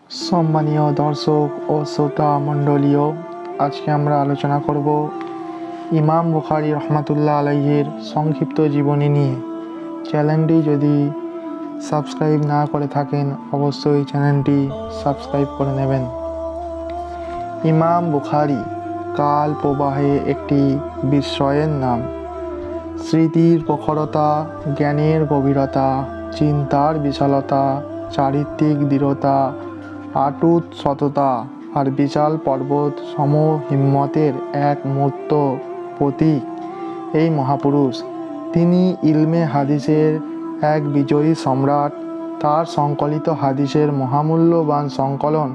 সম্মানীয় দর্শক ও শ্রোতা মণ্ডলীয়, আজকে আমরা আলোচনা করব ইমাম বুখারী রহমাতুল্লাহ আলাইহির সংক্ষিপ্ত জীবনী নিয়ে। চ্যানেলটি যদি সাবস্ক্রাইব না করে থাকেন অবশ্যই চ্যানেলটি সাবস্ক্রাইব করে নেবেন। ইমাম বুখারী কাল প্রবাহে একটি বিস্ময়ের নাম। স্মৃতির প্রখরতা, জ্ঞানের গভীরতা, চিন্তার বিশালতা, চারিত্রিক দৃঢ়তা, অটুট সততা আর বিশাল পর্বত সম হিম্মতের এক মূর্ত প্রতীক এই মহাপুরুষ। তিনি ইলমে হাদিসের এক বিজয়ী সম্রাট। তার সংকলিত হাদিসের মহামূল্যবান সংকলন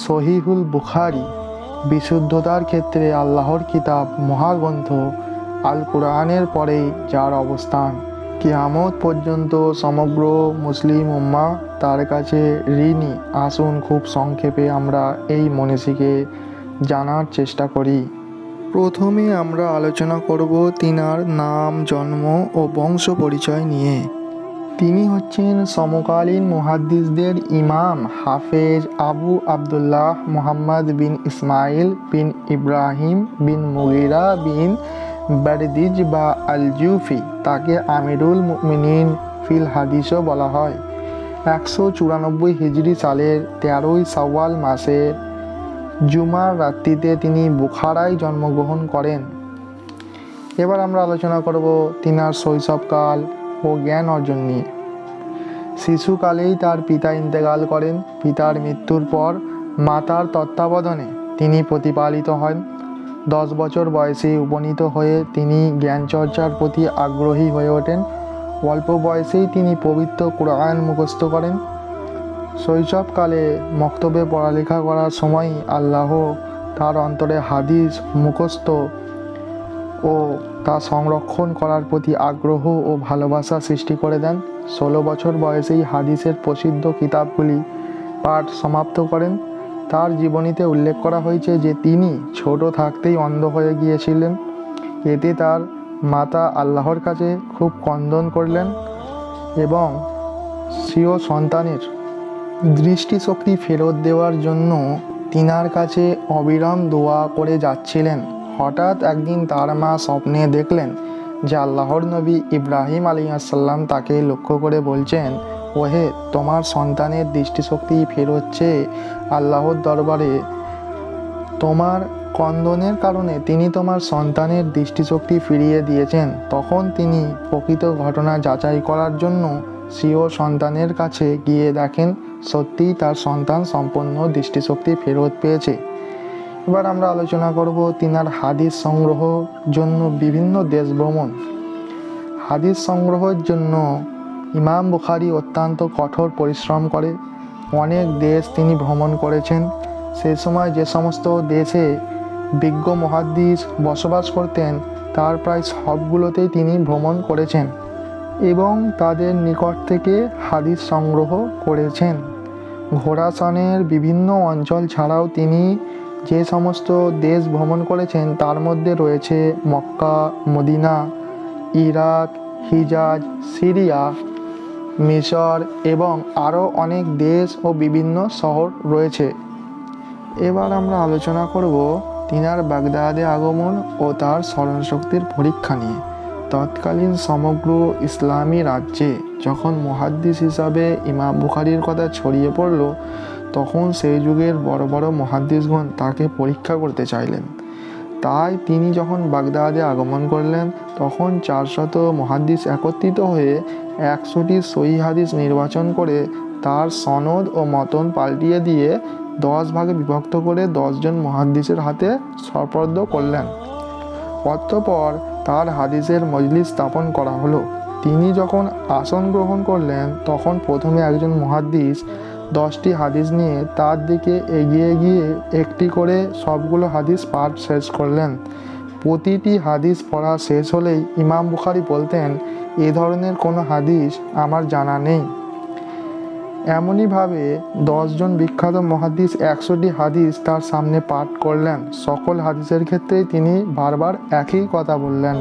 সহিহুল বুখারী, বিশুদ্ধতার ক্ষেত্রে আল্লাহর কিতাব মহাগ্রন্থ আল কুরআনের পরেই যার অবস্থান। কিয়ামত পর্যন্ত সমগ্র মুসলিম উম্মাহ তার কাছে ঋণী। আসুন খুব সংক্ষেপে আমরা এই মনীষীকে জানার চেষ্টা করি। প্রথমে আমরা আলোচনা করব তিনার নাম, জন্ম ও বংশ পরিচয় নিয়ে। তিনি হচ্ছেন সমকালীন মুহাদ্দিসদের ইমাম হাফেজ আবু আবদুল্লাহ মুহাম্মদ বিন ইসমাইল বিন ইব্রাহিম বিন মুগিরা বিন বারদিজ বা আল জুফি। তাকে আমিরুল মুমিনিন ফিল হাদিসও বলা হয়। 194 হিজরি সালের 13ই শাওয়াল মাসের জুমার রাত্রিতে তিনি বুখারায় জন্মগ্রহণ করেন। এবার আমরা আলোচনা করব তিনার শৈশবকাল ও জ্ঞান অর্জন নিয়ে। শিশুকালেই তার পিতা ইন্তেকাল করেন। পিতার মৃত্যুর পর মাতার তত্ত্বাবধানে তিনি প্রতিপালিত হন। 10 বছর বয়সে উপনীত হয়ে তিনি জ্ঞানচর্চার প্রতি আগ্রহী হয়ে ওঠেন। অল্প বয়সেই তিনি পবিত্র কুরআন মুখস্থ করেন। শৈশবকালে মক্তবে পড়ালেখা করার সময় আল্লাহ তার অন্তরে হাদিস মুখস্থ ও তা সংরক্ষণ করার প্রতি আগ্রহ ও ভালোবাসা সৃষ্টি করে দেন। 16 বছর বয়সেই হাদিসের প্রসিদ্ধ কিতাবগুলি পাঠ সমাপ্ত করেন। তার জীবনীতে উল্লেখ করা হয়েছে যে তিনি ছোট থাকতেই অন্ধ হয়ে গিয়েছিলেন। এতে তার মাতা আল্লাহর কাছে খুব ক্রন্দন করলেন এবং স্বীয় সন্তানের দৃষ্টিশক্তি ফেরত দেওয়ার জন্য তিনার কাছে অবিরাম দোয়া করে যাচ্ছিলেন। হঠাৎ একদিন তার মা স্বপ্নে দেখলেন যে আল্লাহর নবী ইব্রাহিম আলাইহিসসালাম তাকে লক্ষ্য করে বলছেন, ওহে, তোমার সন্তানের দৃষ্টিশক্তি ফেরোচ্ছে আল্লাহর দরবারে। তোমার ক্রন্দনের কারণে তিনি তোমার সন্তানের দৃষ্টিশক্তি ফিরিয়ে দিয়েছেন। তখন তিনি প্রকৃত ঘটনা যাচাই করার জন্য স্বীয় সন্তানের কাছে গিয়ে দেখেন সত্যিই তার সন্তান সম্পূর্ণ দৃষ্টিশক্তি ফেরত পেয়েছে। এবার আমরা আলোচনা করব তিনার হাদিস সংগ্রহ জন্য বিভিন্ন দেশ ভ্রমণ। হাদিস সংগ্রহের জন্য ইমাম বুখারী অত্যন্ত কঠোর পরিশ্রম করে। অনেক দেশ তিনি ভ্রমণ করেছেন। সেই সময় যে সমস্ত দেশে বিজ্ঞ মুহাদ্দিস বসবাস করতেন তার প্রায় সবগুলোতেই তিনি ভ্রমণ করেছেন এবং তাদের নিকট থেকে হাদিস সংগ্রহ করেছেন। খোরাসানের বিভিন্ন অঞ্চল ছাড়াও তিনি যে সমস্ত দেশ ভ্রমণ করেছেন তার মধ্যে রয়েছে মক্কা, মদিনা, ইরাক, হিজাজ, সিরিয়া, মিশর এবং আরও অনেক দেশ ও বিভিন্ন শহর রয়েছে। এবার আমরা আলোচনা করব তিনার বাগদাদে আগমন ও তার স্মরণশক্তির পরীক্ষা নিয়ে। তৎকালীন সমগ্র ইসলামী রাজ্যে যখন মুহাদ্দিস হিসাবে ইমাম বুখারীর কথা ছড়িয়ে পড়ল, তখন সেই যুগের বড় বড় মুহাদ্দিসগণ তাকে পরীক্ষা করতে চাইলেন। তাই তিনি যখন বাগদাদে আগমন করলেন তখন 400 মুহাদ্দিস একত্রিত হয়ে 100টি সহিহ হাদিস নির্বাচন করে তার সনদ ও মতন পাল্টিয়ে দিয়ে 10 ভাগে বিভক্ত করে 10 জন মুহাদ্দিসের হাতে সোপর্দ করলেন। অতঃপর তার হাদিসের মজলিস স্থাপন করা হলো। তিনি যখন আসন গ্রহণ করলেন তখন প্রথমে একজন মুহাদ্দিস 10টি হাদিস নিয়ে তার দিকে এগিয়ে গিয়ে একটি করে সবগুলো হাদিস পাঠ শেষ করলেন। প্রতিটি হাদিস পড়া শেষ হলেই ইমাম বুখারী বলতেন, এ ধরনের কোনো হাদিস আমার জানা নেই। এমনইভাবে 10 জন বিখ্যাত মুহাদ্দিস 100টি হাদিস তার সামনে পাঠ করলেন। সকল হাদিসের ক্ষেত্রেই তিনি বারবার একই কথা বললেন,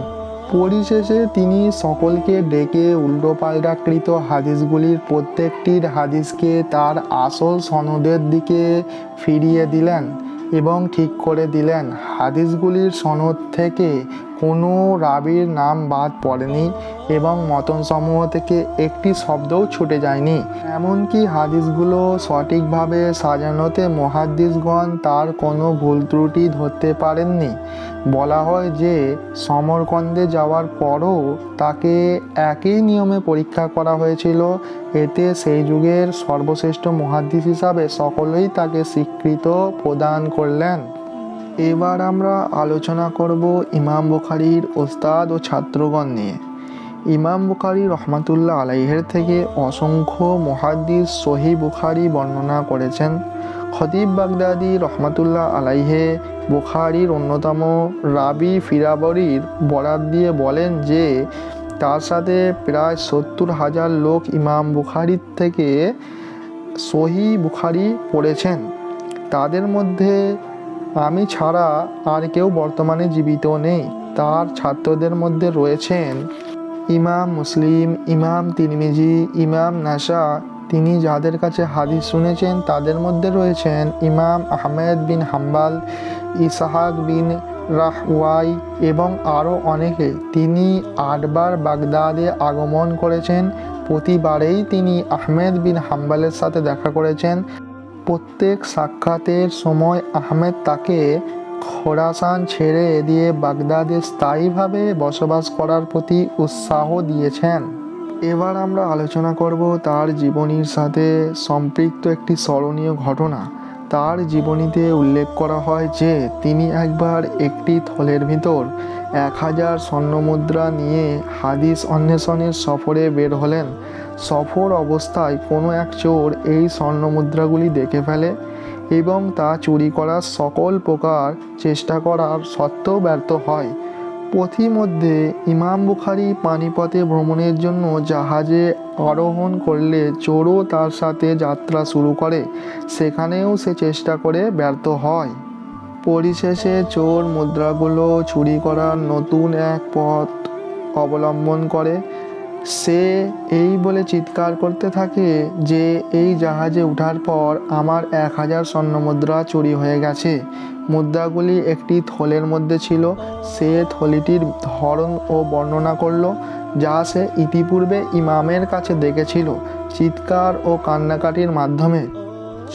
পরিশেষে তিনি সকলকে ডেকে উল্টোপাল্টাকৃত হাদিসগুলির প্রত্যেকটির হাদিসকে তার আসল সনদের দিকে ফিরিয়ে দিলেন এবং ঠিক করে দিলেন হাদিসগুলির সনদ থেকে কোনো রাবির নাম বাদ পড়েনি এবং মতনসমূহ থেকে একটি শব্দও ছুটে যায়নি। এমনকি হাদিসগুলো সঠিকভাবে সাজানোতে মুহাদ্দিসগণ তার কোনো ভুল ত্রুটি ধরতে পারেননি। বলা হয় যে সমরকন্দে যাওয়ার পরও তাকে একই নিয়মে পরীক্ষা করা হয়েছিল, এতে সেই যুগের সর্বশ্রেষ্ঠ মুহাদ্দিস হিসাবে সকলেই তাকে স্বীকৃত প্রদান করলেন। এবার আমরা আলোচনা করব ইমাম বুখারীর ওস্তাদ ও ছাত্রগণ নিয়ে। ইমাম বুখারী রহমাতুল্লাহ আলাইহের থেকে অসংখ্য মুহাদ্দিস সহিহ বুখারী বর্ণনা করেছেন। খতিব বাগদাদি রহমাতুল্লাহ আলাইহে বুখারীর অন্যতম রাবি ফিরাবরীর বরাত দিয়ে বলেন যে তার সাথে প্রায় 70,000 লোক ইমাম বুখারীর থেকে সহিহ বুখারী পড়েছেন। তাদের মধ্যে আমি ছাড়া আর কেউ বর্তমানে জীবিত নেই। তার ছাত্রদের মধ্যে রয়েছেন ইমাম মুসলিম, ইমাম তিরমিজি, ইমাম নাসা। তিনি যাদের কাছে হাদিস শুনেছেন তাদের মধ্যে রয়েছেন ইমাম আহমেদ বিন হাম্বাল, ইসহাক বিন রাহওয়াই এবং আরও অনেকে। তিনি 8 বার বাগদাদে আগমন করেছেন। প্রতিবারেই তিনি আহমেদ বিন হাম্বালের সাথে দেখা করেছেন। প্রত্যেক সাক্ষাতের সময় আহমেদ তাকে খোরাসান ছেড়ে দিয়ে বাগদাদে স্থায়ীভাবে বসবাস করার প্রতি উৎসাহ দিয়েছেন। এবার আমরা আলোচনা করব তার জীবনীর সাথে সম্পৃক্ত একটি স্মরণীয় ঘটনা। তার জীবনীতে উল্লেখ করা হয় যে তিনি একবার একটি থলের ভিতর 1000 স্বর্ণমুদ্রা নিয়ে হাদিস অন্বেষণের সফরে বের হলেন। সফর অবস্থায় কোনো এক চোর এই স্বর্ণমুদ্রাগুলি দেখে ফেলে এবং তা চুরি করার সকল প্রকার চেষ্টা করার সত্ত্বেও ব্যর্থ হয়। পথিমধ্যে ইমাম বুখারী পানিপথে ভ্রমণের জন্য জাহাজে আরোহণ করলে চোরও তার সাথে যাত্রা শুরু করে। সেখানেও সে চেষ্টা করে ব্যর্থ হয়। পরিশেষে চোর মুদ্রাগুলো চুরি করার নতুন এক পথ অবলম্বন করে। সে এই বলে চিৎকার করতে থাকে যে এই জাহাজে ওঠার পর আমার 1000 স্বর্ণমুদ্রা চুরি হয়ে গেছে। মুদ্রাগুলি একটি থলের মধ্যে ছিল। সে থলিটির ধরন ও বর্ণনা করল যা সে ইতিপূর্বে ইমামের কাছে দেখেছিল। চিৎকার ও কান্নাকাটির মাধ্যমে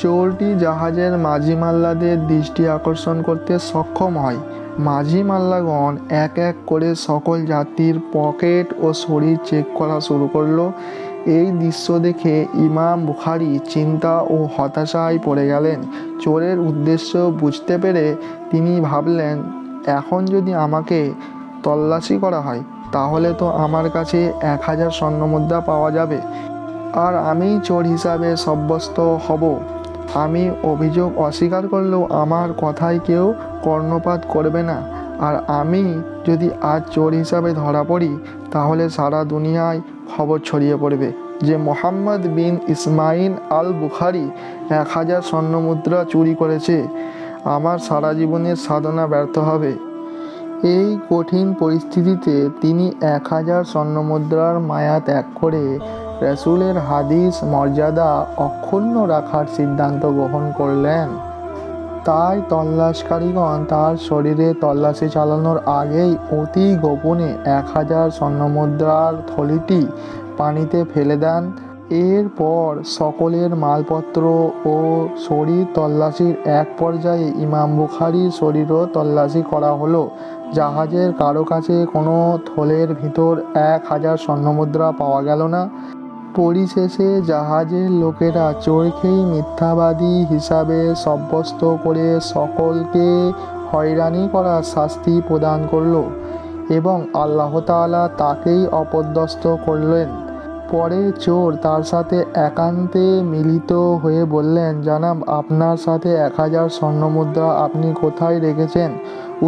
চোরটি জাহাজের মাঝি মাল্লাদের দৃষ্টি আকর্ষণ করতে সক্ষম হয়। মাঝি মাল্লাগণ এক এক করে সকল যাত্রীর পকেট ও শরীর চেক করা শুরু করলো। এই দৃশ্য দেখে ইমাম বুখারী চিন্তা ও হতাশায় পড়ে গেলেন। চোরের উদ্দেশ্য বুঝতে পেরে তিনি ভাবলেন, এখন যদি আমাকে তল্লাশি করা হয় তাহলে তো আমার কাছে 1000 স্বর্ণমুদ্রা পাওয়া যাবে আর আমি চোর হিসাবে সাব্যস্ত হব। আমি অভিযোগ অস্বীকার করলেও আমার কথায় কেউ কর্ণপাত করবে না। আর আমি যদি আজ চোর হিসাবে ধরা পড়ি তাহলে সারা দুনিয়ায় খবর ছড়িয়ে পড়বে যে মোহাম্মদ বিন ইসমাইল আল বুখারী 1000 স্বর্ণমুদ্রা চুরি করেছে। আমার সারা জীবনের সাধনা ব্যর্থ হবে। এই কঠিন পরিস্থিতিতে তিনি 1000 স্বর্ণমুদ্রার মায়া ত্যাগ করে রাসূলের হাদিস মর্যাদা অক্ষুণ্ণ রাখার সিদ্ধান্ত গ্রহণ করলেন। তাই তল্লাশকারীগণ তার শরীরে তল্লাশি চালানোর আগেই অতি গোপনে 1000 স্বর্ণমুদ্রার থলিটি পানিতে ফেলে দেন। এরপর সকলের মালপত্র ও শরীর তল্লাশির এক পর্যায়ে ইমাম বুখারীর শরীরও তল্লাশি করা হলো। জাহাজের কারো কাছে কোনো থলের ভিতর 1000 স্বর্ণমুদ্রা পাওয়া গেল না। পরিশেষে জাহাজের লোকেরা চোরকেই মিথ্যাবাদী হিসাবে সাব্যস্ত করে সকলকে হয়রানি করার শাস্তি প্রদান করল এবং আল্লাহ তাআলা তাকেই অপদস্থ করলেন। পরে চোর তার সাথে একান্তে মিলিত হয়ে বললেন, জানাব, আপনার সাথে 1000 স্বর্ণমুদ্রা আপনি কোথায় রেখেছেন?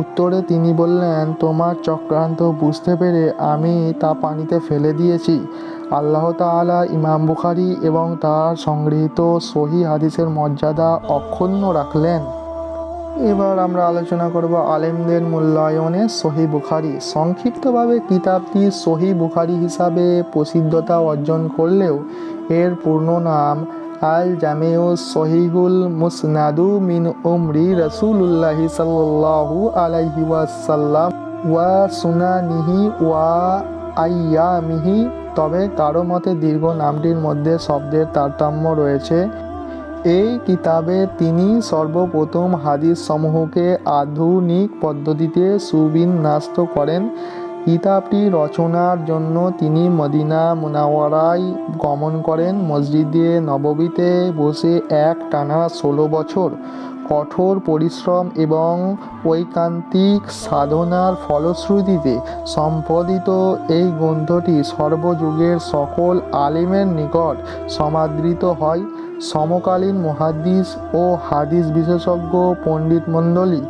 উত্তরে তিনি বললেন, তোমার চক্রান্ত বুঝতে পেরে আমি তা পানিতে ফেলে দিয়েছি। আল্লাহ তাআলা ইমাম বুখারী এবং তার সংগৃহীত সহিহ হাদিসের মর্যাদা অক্ষুণ্ণ রাখলেন। এবার আমরা আলোচনা করব আলেমদের মূল্যায়নে সহিহ বুখারী। সংক্ষিপ্তভাবে কিতাবটি সহিহ বুখারী হিসাবে প্রসিদ্ধতা অর্জন করলেও এর পূর্ণ নাম আল জামেউস সহিহুল মুসনাদু মিন উমরি রাসূলুল্লাহি সাল্লাল্লাহু আলাইহি ওয়াসাল্লাম ওয়া সুনানিহি ওয়া আইয়ামিহি। তবে কারো মতে দীর্ঘ নামটির মধ্যে শব্দের তারতম্য রয়েছে। এই কিতাবে তিনি সর্বপ্রথম হাদিস সমূহকে আধুনিক পদ্ধতিতে সুবিন্যস্ত করেন। কিতাবটি রচনার জন্য তিনি মদিনা মুনাওয়ারায় গমন করেন। মসজিদে নববীতে বসে একটানা 16 বছর কঠোর পরিশ্রম এবং ঐকান্তিক সাধনার ফলশ্রুতিতে সম্পাদিত এই গ্রন্থটি সর্বযুগের সকল আলেমের নিকট সমাদৃত হয়। সমকালীন মুহাদ্দিস ও হাদিস বিশেষজ্ঞ পণ্ডিতমণ্ডলী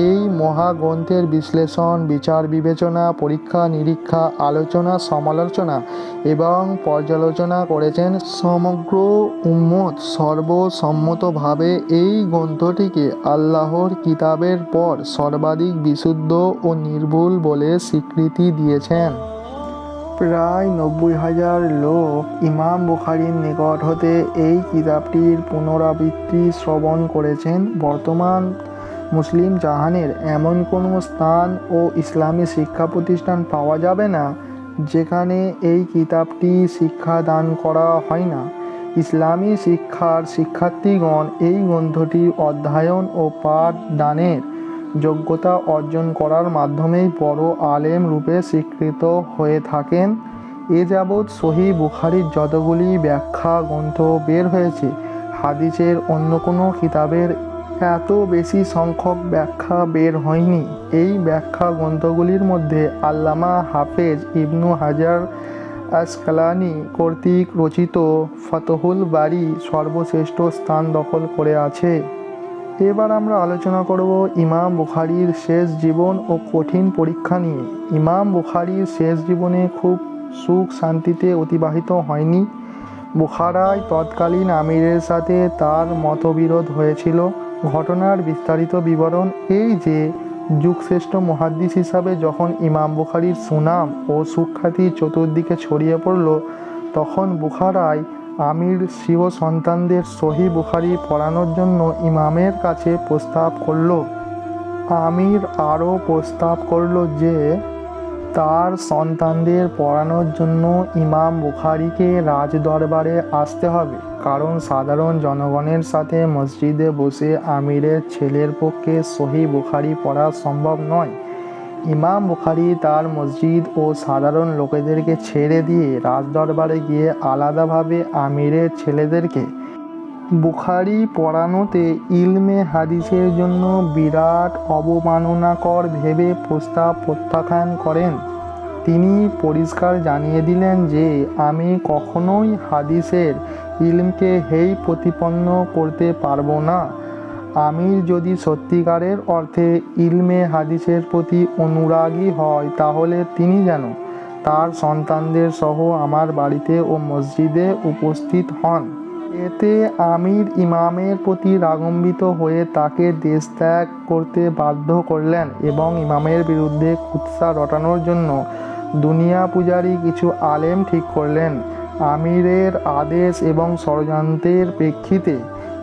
এই মহাগ্রন্থের বিশ্লেষণ, বিচার বিবেচনা, পরীক্ষা নিরীক্ষা, আলোচনা সমালোচনা এবং পর্যালোচনা করেছেন। সমগ্র উম্মত সর্বসম্মতভাবে এই গ্রন্থটিকে আল্লাহর কিতাবের পর সর্বাধিক বিশুদ্ধ ও নির্ভুল বলে স্বীকৃতি দিয়েছেন। প্রায় 90,000 লোক ইমাম বুখারীর নিকট হতে এই কিতাবটির পুনরাবৃত্তি শ্রবণ করেছেন। বর্তমান মুসলিম জাহানের এমন কোনো স্থান ও ইসলামী শিক্ষা প্রতিষ্ঠান পাওয়া যাবে না যেখানে এই কিতাবটি শিক্ষাদান করা হয় না। ইসলামী শিক্ষার শিক্ষার্থীগণ এই গ্রন্থটি অধ্যয়ন ও পাঠদানের যোগ্যতা অর্জন করার মাধ্যমেই বড় আলেম রূপে স্বীকৃত হয়ে থাকেন। এ যাবৎ সহিহ বুখারীর যতগুলি ব্যাখ্যা গ্রন্থ বের হয়েছে, হাদিসের অন্য কোনো কিতাবের এত বেশি সংখ্যক ব্যাখ্যা বের হয়নি। এই ব্যাখ্যা গ্রন্থগুলির মধ্যে আল্লামা হাফেজ ইবনু হাজার আসকালানি কর্তৃক রচিত ফাতহুল বারী সর্বশ্রেষ্ঠ স্থান দখল করে আছে। এবার আমরা আলোচনা করব ইমাম বুখারীর শেষ জীবন ও কঠিন পরীক্ষা নিয়ে। ইমাম বুখারীর শেষ জীবনে খুব সুখ শান্তিতে অতিবাহিত হয়নি। বুখারায় তৎকালীন আমিরের সাথে তার মতবিরোধ হয়েছিল। ঘটনার বিস্তারিত বিবরণ এই যে, যুগশ্রেষ্ঠ মুহাদ্দিস হিসাবে যখন ইমাম বুখারীর সুনাম ও সুখ্যাতি চতুর্দিকে ছড়িয়ে পড়ল, তখন বুখারায় আমির স্বীয় সন্তানদের সহিহ বুখারী পড়ানোর জন্য ইমামের কাছে প্রস্তাব করল। আমির আরও প্রস্তাব করল যে তার সন্তানদের পড়ানোর জন্য ইমাম বুখারীকে রাজদরবারে আসতে হবে, কারণ সাধারণ জনগণের সাথে মসজিদে বসে আমিরের ছেলের পক্ষে সহিহ বুখারী পড়া সম্ভব নয়। ইমাম বুখারী তার মসজিদ ও সাধারণ লোকেদেরকে ছেড়ে দিয়ে রাজদরবারে গিয়ে আলাদাভাবে আমিরের ছেলেদেরকে বুখারী পড়ানোতে ইলমে হাদিসের জন্য বিরাট অবমাননাকর ভেবে প্রস্তাব প্রত্যাখ্যান করেন। তিনি পরিষ্কার জানিয়ে দিলেন যে আমি কখনোই হাদিসের ইলমকে হেয় প্রতিপন্ন করতে পারবো না। আমির যদি সত্যিকারের অর্থে ইলমে হাদিসের প্রতি অনুরাগী হয়, তাহলে তিনি যেন তার সন্তানদের সহ আমার বাড়িতে ও মসজিদে উপস্থিত হন। এতে আমির ইমামের প্রতি রাগান্বিত হয়ে তাকে দেশ ত্যাগ করতে বাধ্য করলেন এবং ইমামের বিরুদ্ধে কুৎসা রটানোর জন্য দুনিয়া পূজারী কিছু আলেম ঠিক করলেন। আমিরের আদেশ এবং ষড়যন্ত্রের প্রেক্ষিতে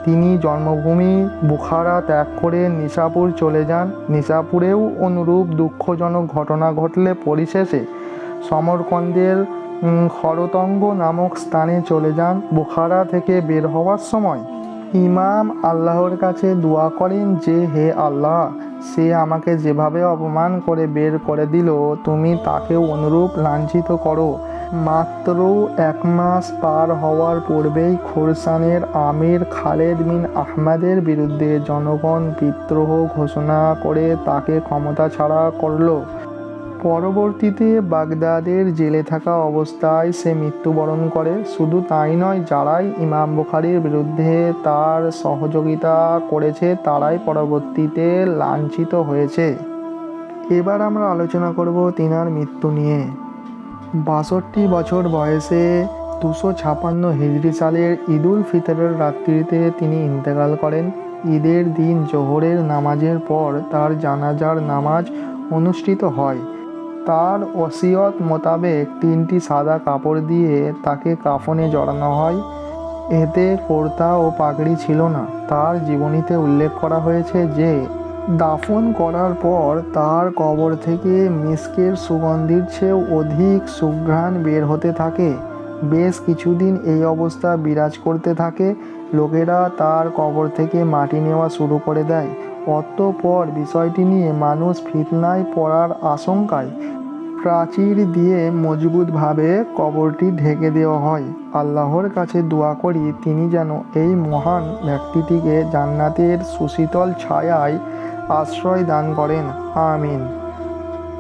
তিনি জন্মভূমি বুখারা ত্যাগ করে নিশাপুর চলে যান। নিশাপুরেও অনুরূপ দুঃখজনক ঘটনা ঘটলে পরিশেষে সমরকন্দের খরতঙ্গ নামক স্থানে চলে যান। বুখারা থেকে বের হওয়ার সময় ইমাম আল্লাহর কাছে দোয়া করেন যে, হে আল্লাহ, সে আমাকে যেভাবে অপমান করে বের করে দিল, তুমি তাকেও অনুরূপ লাঞ্ছিত করো। মাত্র 1 মাস পার হওয়ার পূর্বেই খোরসানের আমির খালেদ বিন আহমদের বিরুদ্ধে জনগণ বিদ্রোহ ঘোষণা করে তাকে ক্ষমতা ছাড়া করল। পরবর্তীতে বাগদাদের জেলে থাকা অবস্থায় সে মৃত্যুবরণ করে। শুধু তাই নয়, যারাই ইমাম বুখারীর বিরুদ্ধে তার সহযোগিতা করেছে তারাই পরবর্তীতে লাঞ্ছিত হয়েছে। এবার আমরা আলোচনা করব তিনার মৃত্যু নিয়ে। 62 বছর বয়সে 256 হিজরি সালের ঈদুল ফিতরের রাত্রিতে তিনি ইন্তেকাল করেন। ঈদের দিন জোহরের নামাজের পর তার জানাজার নামাজ অনুষ্ঠিত হয়। তার ওসিয়ত মোতাবেক 3টি সাদা কাপড় দিয়ে তাকে কাফনে জড়ানো হয়। এতে কুর্তা ও পাগড়ি ছিল না। তার জীবনীতে উল্লেখ করা হয়েছে যে দাফন করার পর তার কবর থেকে মিস্কের সুগন্ধির চেয়েও অধিক সুঘ্রাণ বের হতে থাকে। বেশ কিছুদিন এই অবস্থা বিরাজ করতে থাকে। লোকেরা তার কবর থেকে মাটি নেওয়া শুরু করে দেয়। অতঃপর বিষয়টি নিয়ে মানুষ ফিতনায় পড়ার আশঙ্কায় প্রাচীর দিয়ে মজবুতভাবে কবরটি ঢেকে দেওয়া হয়। আল্লাহর কাছে দোয়া করি তিনি যেন এই মহান ব্যক্তিটিকে জান্নাতের সুশীতল ছায়ায় আশ্রয় দান করেন। আমিন।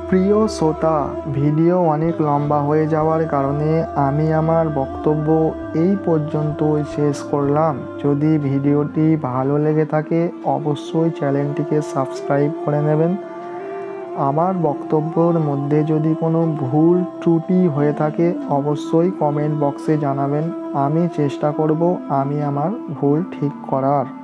প্রিয় শ্রোতা, ভিডিও অনেক লম্বা হয়ে যাওয়ার কারণে আমি আমার বক্তব্য এই পর্যন্তই শেষ করলাম। যদি ভিডিওটি ভালো লেগে থাকে অবশ্যই চ্যানেলটিকে সাবস্ক্রাইব করে নেবেন। আমার বক্তব্যের মধ্যে যদি কোনো ভুল ত্রুটি হয়ে থাকে অবশ্যই কমেন্ট বক্সে জানাবেন। আমি চেষ্টা করব আমি আমার ভুল ঠিক করার।